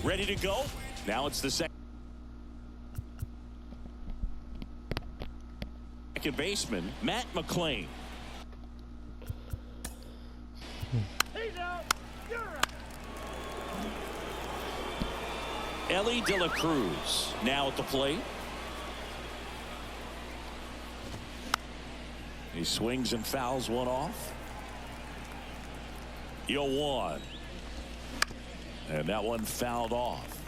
Ready to go. Now it's the second baseman, Matt McClain. He's out. You're out. Ellie De La Cruz now at the plate. He swings and fouls one off. 0-1. And that one fouled off.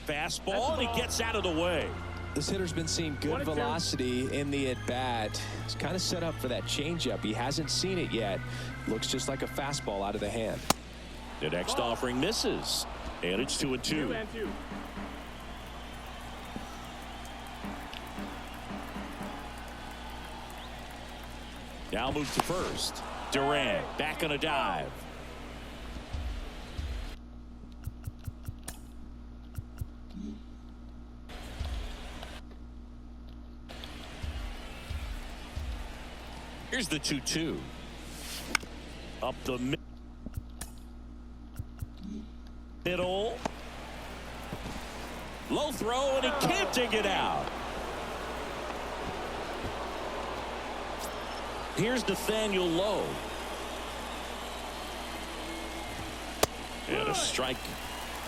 Fastball, and he gets out of the way. This hitter's been seeing good velocity in the at-bat. He's kind of set up for that changeup. He hasn't seen it yet. Looks just like a fastball out of the hand. The next offering misses, and it's 2-2. Now move to first. Durant back on a dive. Here's the 2-2. Up the middle. Low throw, and he can't dig it out. Here's Nathaniel Lowe. And a strike.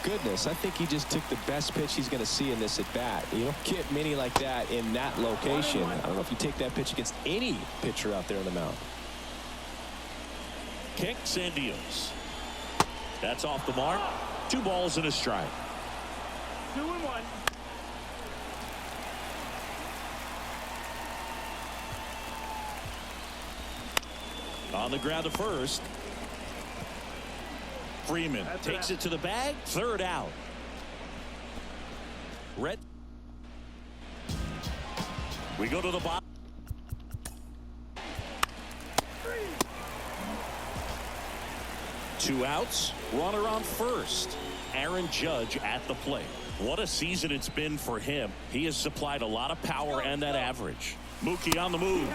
Goodness, I think he just took the best pitch he's going to see in this at bat. You don't get many like that in that location. I don't know if you take that pitch against any pitcher out there on the mound. Kicks and deals. That's off the mark. 2 balls and a strike. 2-1. On the ground to first. Freeman takes it to the bag. 3rd out. Red. We go to the bottom. Two outs. Runner on first. Aaron Judge at the plate. What a season it's been for him. He has supplied a lot of power and that average. Mookie on the move.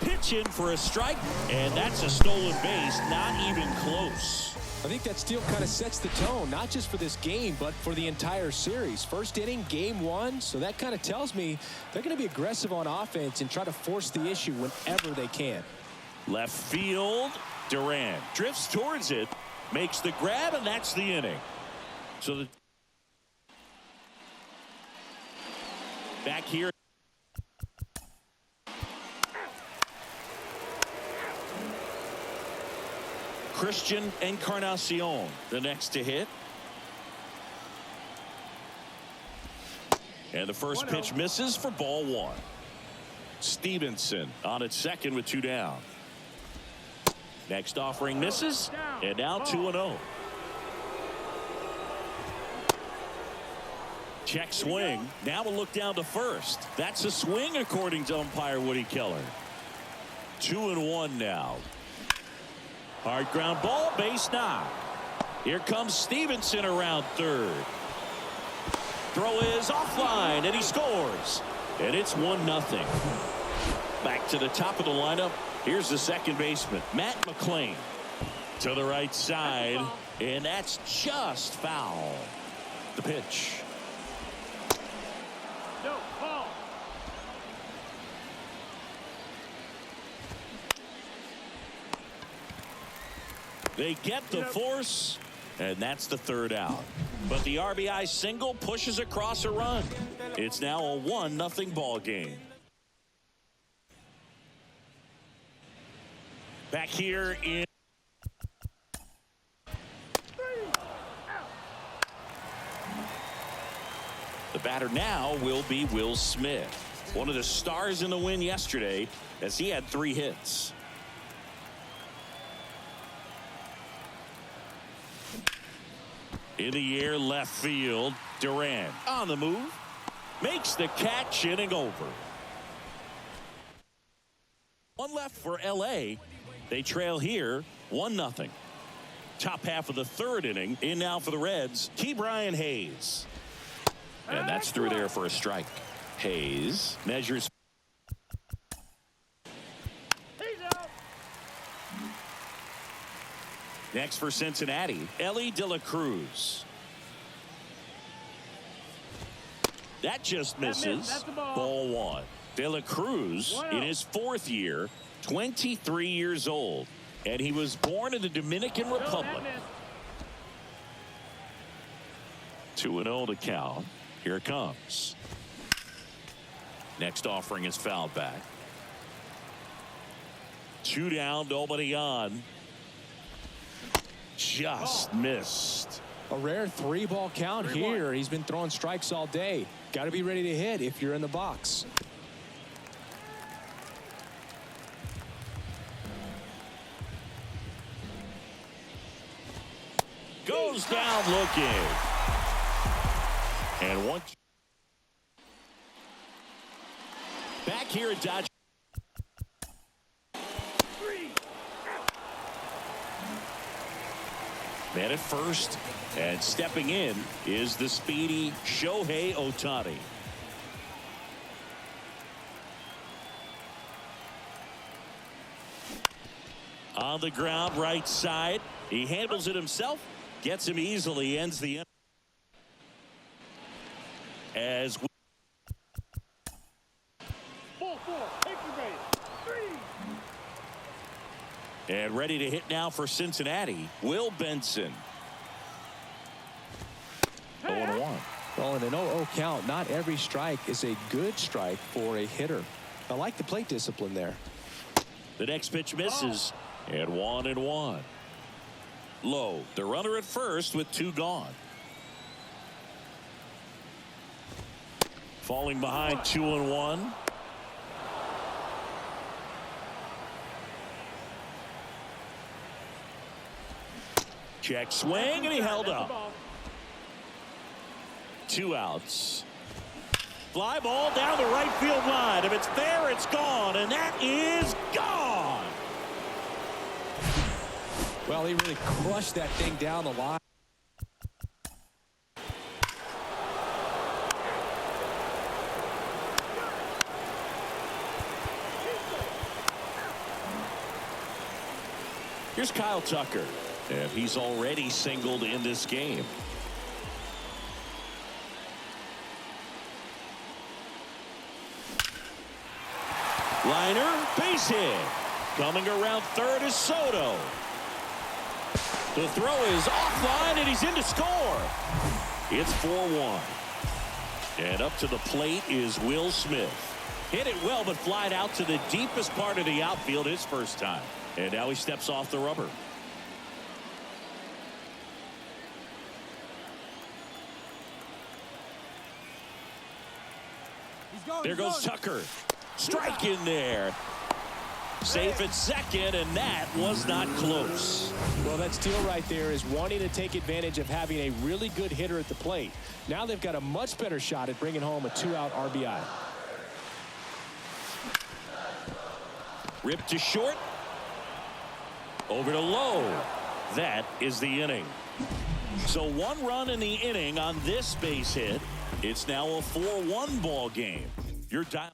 Pitch in for a strike, and that's a stolen base. Not even close. I think that steal kind of sets the tone, not just for this game, but for the entire series. First inning, game 1, so that kind of tells me they're going to be aggressive on offense and try to force the issue whenever they can. Left field, Durant drifts towards it, makes the grab, and that's the inning. So the back here. Christian Encarnacion, the next to hit. And the first pitch misses for ball 1. Stevenson on at second with 2 down. Next offering misses, and now 2-0. Check swing. Now we'll look down to first. That's a swing according to umpire Woody Keller. 2-1 now. Hard ground ball, base knock. Here comes Stevenson around third. Throw is offline, and he scores. And it's 1-0. Back to the top of the lineup. Here's the second baseman, Matt McClain. To the right side, and that's just foul. The pitch. No, ball. They get the force, and that's the 3rd out. But the RBI single pushes across a run. It's now a 1-0 ball game. Back here in the batter now will be Will Smith, one of the stars in the win yesterday, as he had 3 hits. In the air, left field. Durant on the move. Makes the catch, inning over. 1 left for L.A. They trail here 1-0. Top half of the 3rd inning. In now for the Reds, Ke'Bryan Hayes. And that's through there for a strike. Hayes measures Next for Cincinnati, Ellie De La Cruz. That just misses. That's the ball. Ball one. De La Cruz in his 4th year, 23 years old, and he was born in the Dominican Republic. 2-0 to count. Here it comes. Next offering is fouled back. 2 down, nobody on. Just missed. A rare 3-ball count here. He's been throwing strikes all day. Got to be ready to hit if you're in the box. Goes down looking. And one. Back here at Dodge. Man at first, and stepping in is the speedy Shohei Ohtani. On the ground, right side. He handles it himself, gets him easily, ends the inning. As we Ball 4, take your base. 3. and ready to hit now for Cincinnati, Will Benson. 0-1. Well, in an 0-0 count, not every strike is a good strike for a hitter. I like the plate discipline there. The next pitch misses, and 1-1. Low, the runner at first with 2 gone. Falling behind 2-1. Check swing, and he held up. 2 outs. Fly ball down the right field line. If it's there, it's gone, and that is gone. Well, he really crushed that thing down the line. Here's Kyle Tucker, and he's already singled in this game. Liner, base hit. Coming around third is Soto. The throw is offline, and he's in to score. It's 4-1. And up to the plate is Will Smith. Hit it well, but flied out to the deepest part of the outfield his first time. And now he steps off the rubber. There goes Tucker. Strike in there. Safe at second, and that was not close. Well, that steal right there is wanting to take advantage of having a really good hitter at the plate. Now they've got a much better shot at bringing home a 2-out RBI. Ripped to short. Over to Low. That is the inning. So 1 run in the inning on this base hit. It's now a 4-1 ball game. You're dialed.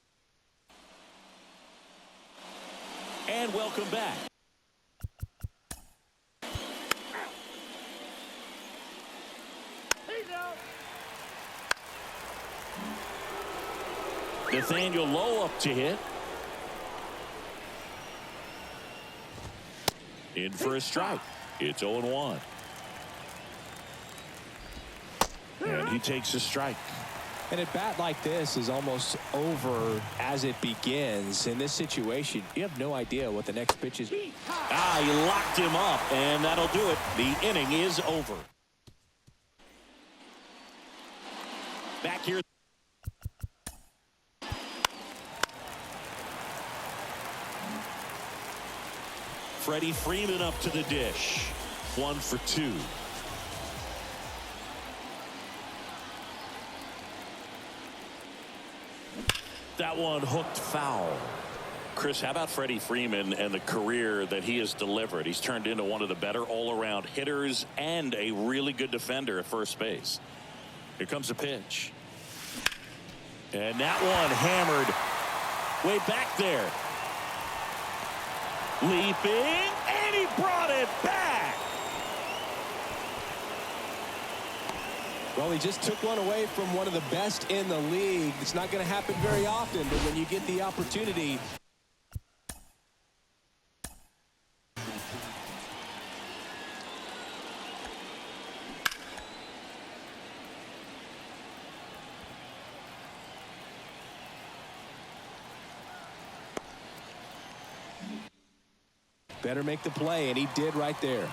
And welcome back. He's out. Nathaniel Lowe up to hit. In for a strike. It's 0-1. And he takes a strike. And a bat like this is almost over as it begins. In this situation, you have no idea what the next pitch is. He locked him up, and that'll do it. The inning is over. Back here. Freddie Freeman up to the dish. 1 for 2. That one hooked foul. Chris, how about Freddie Freeman and the career that he has delivered? He's turned into one of the better all-around hitters and a really good defender at first base. Here comes the pitch. And that one hammered way back there. Leaping, and he brought it back. Well, he just took one away from one of the best in the league. It's not going to happen very often, but when you get the opportunity. Better make the play, and he did right there.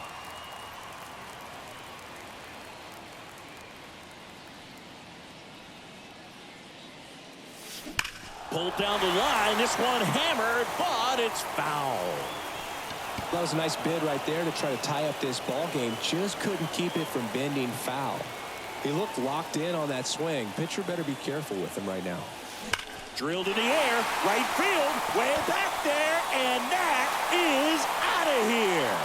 Pulled down the line. This one hammered, but it's foul. That was a nice bid right there to try to tie up this ball game. Just couldn't keep it from bending foul. He looked locked in on that swing. Pitcher better be careful with him right now. Drilled in the air, right field, way back there, and that is out of here.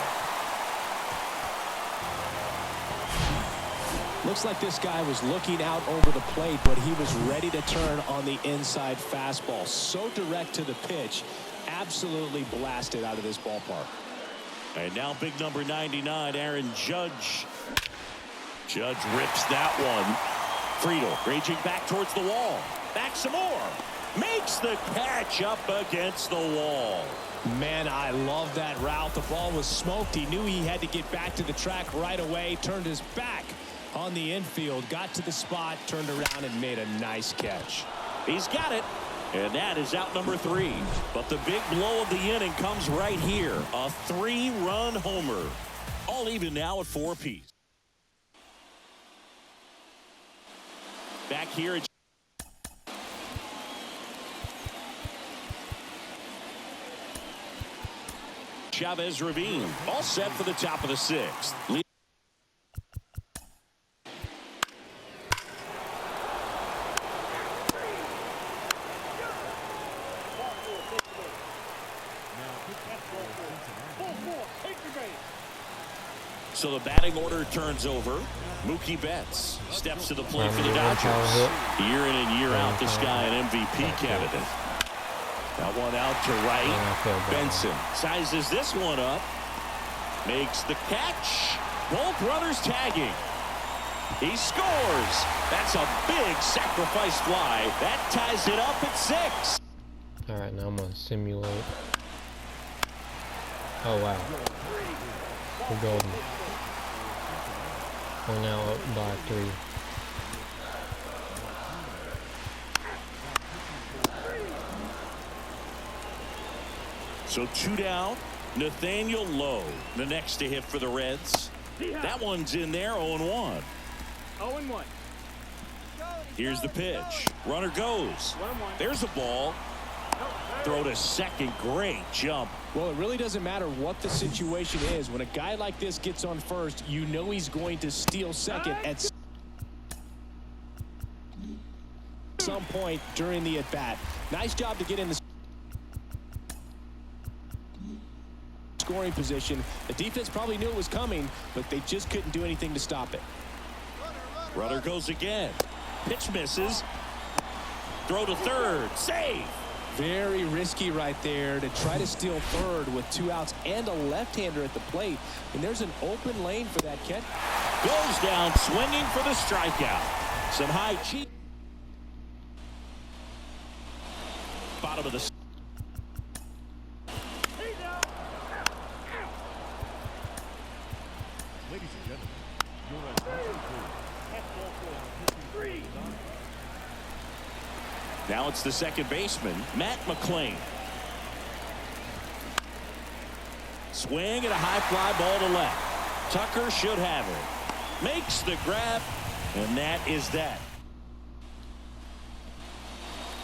Looks like this guy was looking out over the plate, but he was ready to turn on the inside fastball. So direct to the pitch, absolutely blasted out of this ballpark. And now big number 99, Aaron Judge. Judge rips that one. Friedel raging back towards the wall. Back some more. Makes the catch up against the wall. Man, I love that route. The ball was smoked. He knew he had to get back to the track right away. Turned his back on the infield. Got to the spot. Turned around and made a nice catch. He's got it. And that is out number 3. But the big blow of the inning comes right here. A 3-run homer. All even now at 4 apiece. Back here at Chavez Ravine, all set for the top of the 6th. So the batting order turns over. Mookie Betts steps to the plate for the Dodgers. Year in and year out, this guy an MVP candidate. That one out to right. Benson sizes this one up. Makes the catch. Both runners tagging. He scores. That's a big sacrifice fly. That ties it up at 6. All right, now I'm going to simulate. Oh, wow. We're golden. We're now up by 3. So 2 down. Nathaniel Lowe, the next to hit for the Reds. That one's in there, 0-1. 0-1. Here's the pitch. Runner goes. There's a ball. Throw to second. Great jump. Well, it really doesn't matter what the situation is. When a guy like this gets on first, you know he's going to steal second at some point during the at-bat. Nice job to get in the scoring position. The defense probably knew it was coming, but they just couldn't do anything to stop it. Runner goes again. Pitch misses. Throw to third. Save. Very risky right there to try to steal third with 2 outs and a left-hander at the plate. And there's an open lane for that catch. Goes down swinging for the strikeout. Some high cheek. Bottom of the. Ladies and gentlemen, Now it's the second baseman, Matt McClain. Swing and a high fly ball to left. Tucker should have it. Makes the grab, and that is that.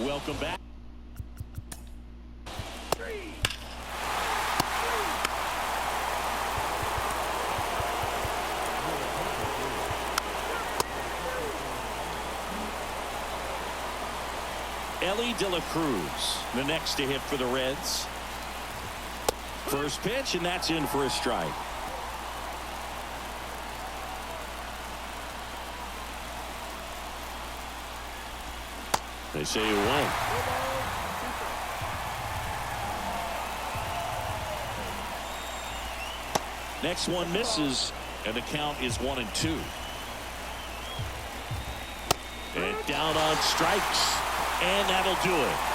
Welcome back. Ellie De La Cruz, the next to hit for the Reds. First pitch, and that's in for a strike. They say away. Next one misses, and the count is 1-2. Count on strikes, and that'll do it.